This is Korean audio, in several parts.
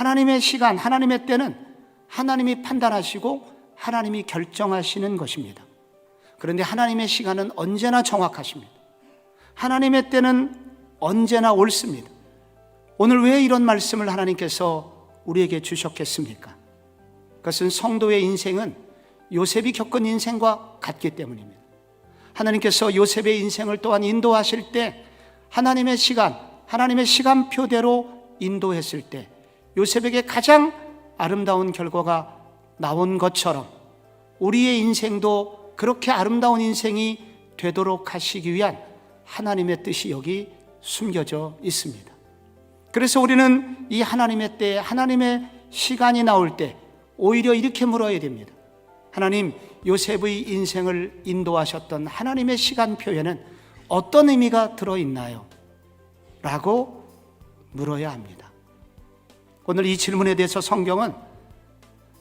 하나님의 시간, 하나님의 때는 하나님이 판단하시고 하나님이 결정하시는 것입니다. 그런데 하나님의 시간은 언제나 정확하십니다. 하나님의 때는 언제나 옳습니다. 오늘 왜 이런 말씀을 하나님께서 우리에게 주셨겠습니까? 그것은 성도의 인생은 요셉이 겪은 인생과 같기 때문입니다. 하나님께서 요셉의 인생을 또한 인도하실 때 하나님의 시간, 하나님의 시간표대로 인도했을 때 요셉에게 가장 아름다운 결과가 나온 것처럼 우리의 인생도 그렇게 아름다운 인생이 되도록 하시기 위한 하나님의 뜻이 여기 숨겨져 있습니다. 그래서 우리는 이 하나님의 때, 하나님의 시간이 나올 때 오히려 이렇게 물어야 됩니다. 하나님, 요셉의 인생을 인도하셨던 하나님의 시간표에는 어떤 의미가 들어있나요? 라고 물어야 합니다. 오늘 이 질문에 대해서 성경은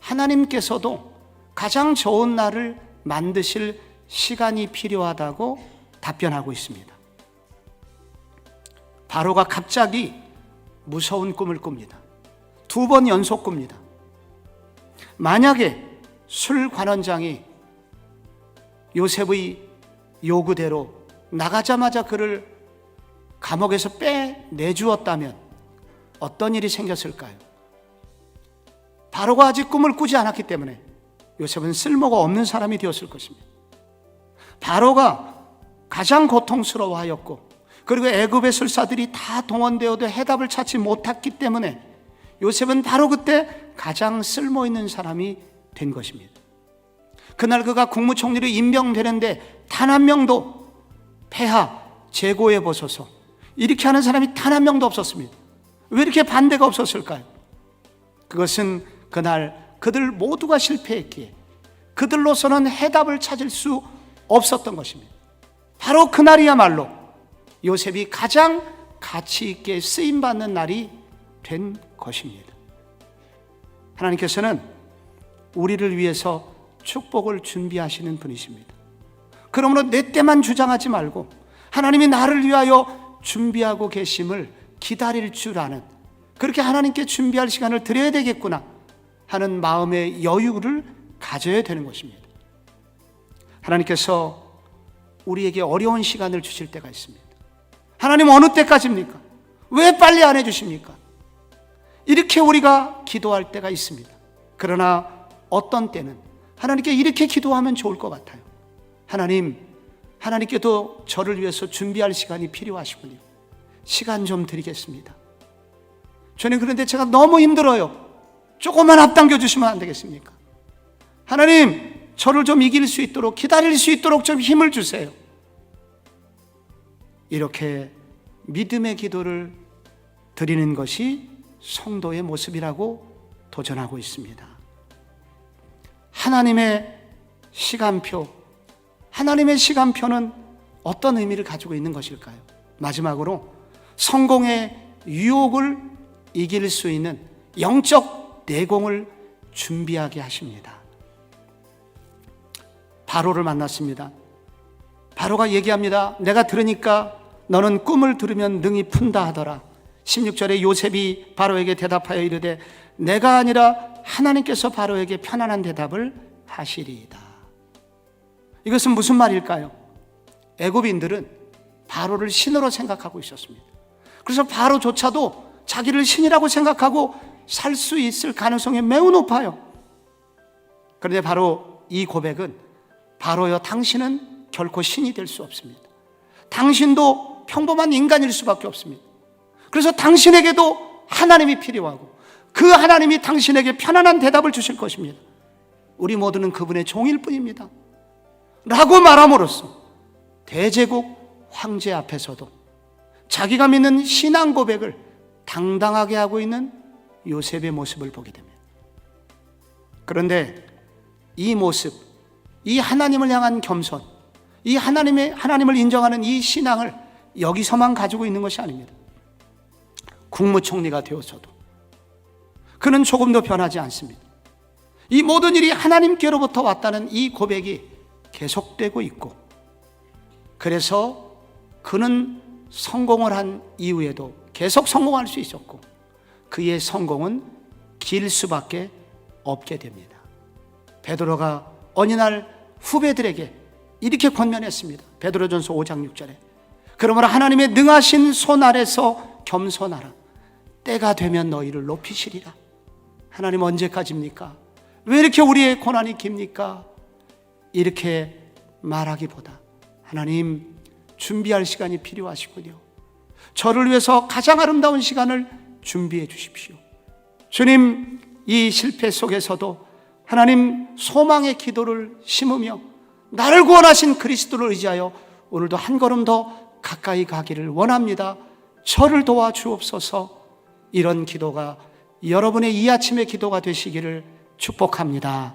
하나님께서도 가장 좋은 날을 만드실 시간이 필요하다고 답변하고 있습니다. 바로가 갑자기 무서운 꿈을 꿉니다. 2번 연속 꿉니다. 만약에 술관원장이 요셉의 요구대로 나가자마자 그를 감옥에서 빼내주었다면 어떤 일이 생겼을까요? 바로가 아직 꿈을 꾸지 않았기 때문에 요셉은 쓸모가 없는 사람이 되었을 것입니다. 바로가 가장 고통스러워하였고 그리고 애굽의 술사들이 다 동원되어도 해답을 찾지 못했기 때문에 요셉은 바로 그때 가장 쓸모있는 사람이 된 것입니다. 그날 그가 국무총리로 임명되는데 단 한 명도 폐하, 재고해 보소서 이렇게 하는 사람이 단 한 명도 없었습니다. 왜 이렇게 반대가 없었을까요? 그것은 그날 그들 모두가 실패했기에 그들로서는 해답을 찾을 수 없었던 것입니다. 바로 그날이야말로 요셉이 가장 가치 있게 쓰임받는 날이 된 것입니다. 하나님께서는 우리를 위해서 축복을 준비하시는 분이십니다. 그러므로 내 때만 주장하지 말고 하나님이 나를 위하여 준비하고 계심을 기다릴 줄 아는, 그렇게 하나님께 준비할 시간을 드려야 되겠구나 하는 마음의 여유를 가져야 되는 것입니다. 하나님께서 우리에게 어려운 시간을 주실 때가 있습니다. 하나님 어느 때까지입니까? 왜 빨리 안 해주십니까? 이렇게 우리가 기도할 때가 있습니다. 그러나 어떤 때는 하나님께 이렇게 기도하면 좋을 것 같아요. 하나님, 하나님께도 저를 위해서 준비할 시간이 필요하시군요. 시간 좀 드리겠습니다. 저는 그런데 제가 너무 힘들어요. 조금만 앞당겨 주시면 안 되겠습니까? 하나님, 저를 좀 이길 수 있도록, 기다릴 수 있도록 좀 힘을 주세요. 이렇게 믿음의 기도를 드리는 것이 성도의 모습이라고 도전하고 있습니다. 하나님의 시간표, 하나님의 시간표는 어떤 의미를 가지고 있는 것일까요? 마지막으로 성공의 유혹을 이길 수 있는 영적 내공을 준비하게 하십니다. 바로를 만났습니다. 바로가 얘기합니다. 내가 들으니까 너는 꿈을 들으면 능히 푼다 하더라. 16절에 요셉이 바로에게 대답하여 이르되 내가 아니라 하나님께서 바로에게 편안한 대답을 하시리이다. 이것은 무슨 말일까요? 애굽인들은 바로를 신으로 생각하고 있었습니다. 그래서 바로조차도 자기를 신이라고 생각하고 살 수 있을 가능성이 매우 높아요. 그런데 바로 이 고백은 바로여, 당신은 결코 신이 될 수 없습니다. 당신도 평범한 인간일 수밖에 없습니다. 그래서 당신에게도 하나님이 필요하고 그 하나님이 당신에게 편안한 대답을 주실 것입니다. 우리 모두는 그분의 종일 뿐입니다 라고 말함으로써 대제국 황제 앞에서도 자기가 믿는 신앙 고백을 당당하게 하고 있는 요셉의 모습을 보게 됩니다. 그런데 이 모습, 이 하나님을 향한 겸손, 이 하나님을 인정하는 이 신앙을 여기서만 가지고 있는 것이 아닙니다. 국무총리가 되어서도 그는 조금도 변하지 않습니다. 이 모든 일이 하나님께로부터 왔다는 이 고백이 계속되고 있고, 그래서 그는 성공을 한 이후에도 계속 성공할 수 있었고, 그의 성공은 길 수밖에 없게 됩니다. 베드로가 어느 날 후배들에게 이렇게 권면했습니다. 베드로전서 5장 6절에 그러므로 하나님의 능하신 손 아래서 겸손하라. 때가 되면 너희를 높이시리라. 하나님 언제까지입니까? 왜 이렇게 우리의 고난이 깁니까? 이렇게 말하기보다 하나님 준비할 시간이 필요하시군요. 저를 위해서 가장 아름다운 시간을 준비해 주십시오. 주님, 이 실패 속에서도 하나님 소망의 기도를 심으며 나를 구원하신 그리스도를 의지하여 오늘도 한 걸음 더 가까이 가기를 원합니다. 저를 도와주옵소서. 이런 기도가 여러분의 이 아침의 기도가 되시기를 축복합니다.